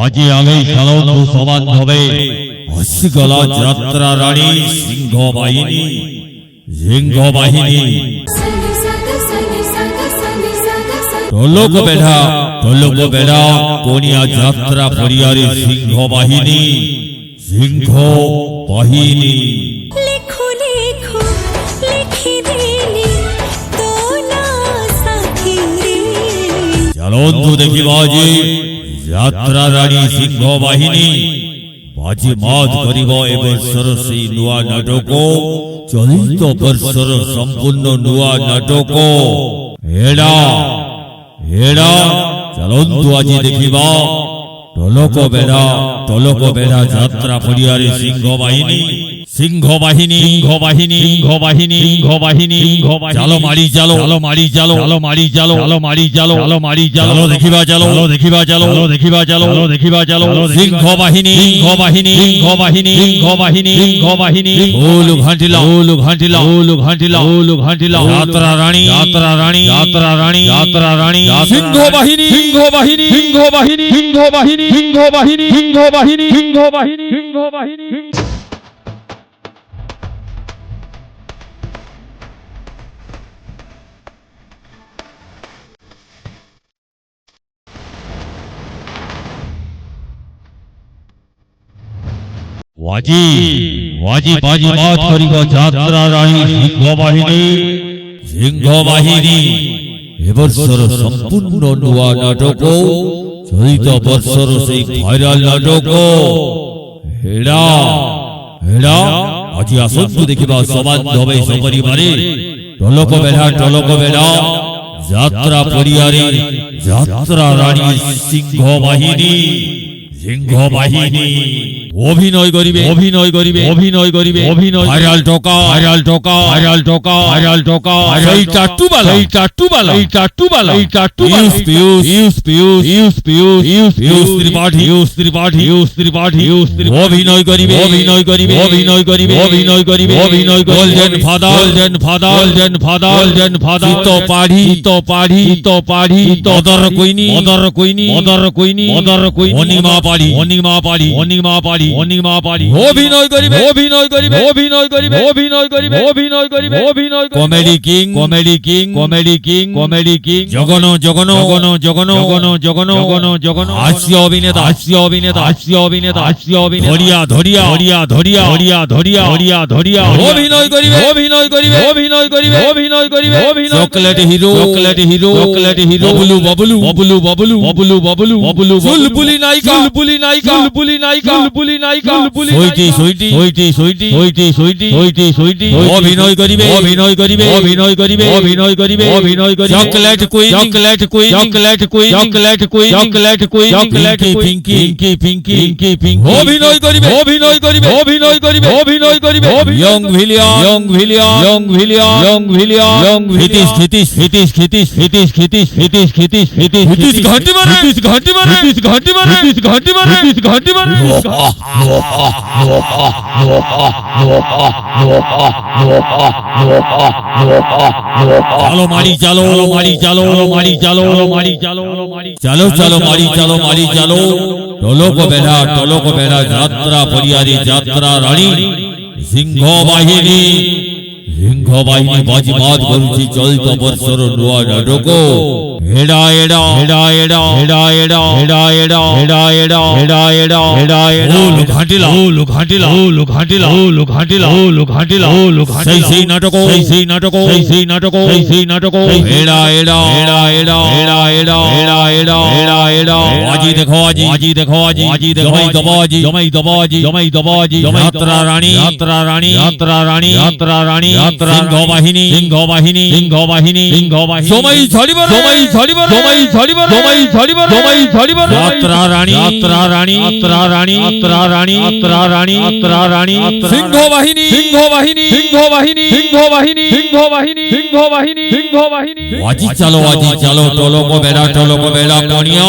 আজি আগেই খেলন্ত সমান হবে অশ্বিকলা যাত্রা রানী সিংহ বাহিনী ঢোলক বেড়া কোনিয়া যাত্রা ফরিয়ারি সিংহ বাহিনী চলন্তু দেখিব আজি যাত্রা রানী সিংহ বাহিনী বাজি মাত করিব এ বর্ষর সেই নূয়া নাটক চলিত বর্ষর সম্পূর্ণ নূয়া নাটক এড়া চলন্তু আজি দেখিবা ঢোলক বেড়া যাত্রা ফরিয়ারি সিংহ বাহিনী চালো মারি চালো দেখিবা চালো সিংহ বাহিনী ওলু ঘাঁটিলা যাত্রা রানী সিংহ বাহিনী বাজি মাত করিব যাত্রা রানী সিংহ বাহিনী এবছর সম্পূর্ণ নূয়া নাটক চলিত বর্ষর সেই ভাইরাল নাটক হেড়া আজি আসন্তু দেখিবা সমান হবে সপরিবারে ঢোলক বেড়া যাত্রা পরিয়ারে যাত্রা রানী সিংহ বাহিনী অভিনয় করিবে ভাইরাল টকা এই টাট্টুবালা ত্রিপাঠী অভিনয় করিবে গোল্ডেন ফাদার চিত্ত পাড়ি অদর কইনি অনিমা পাড়ি অভিনয় করিবে কমেডি কিং জগন হাস্য অভিনেতা ধরিয়া অভিনয় করিবে চকলেট হিরো ববলু বুলবুলি নায়িকা অভিনয় করিবে চকলেট পিঙ্কি অভিনয় করিবে ইয়ং ভিলিয়ান ঘাটি মারে চালো মারি চালো ঢোলক বেড়া যাত্রা পরিয়ারি যাত্রা রানী সিংহ বাহিনী বাজি মাত করছি চলিত বর্ষর নূয়া নাটক হেডা সেই নাটক আজি দেখো জমাই দবাজি যাত্রা রানী সিংহ বাহিনী সময় ঝরিবার যাত্রা রানী সিংহ বাহিনী আজি চালো ঢোলক বেড়া পনিয়া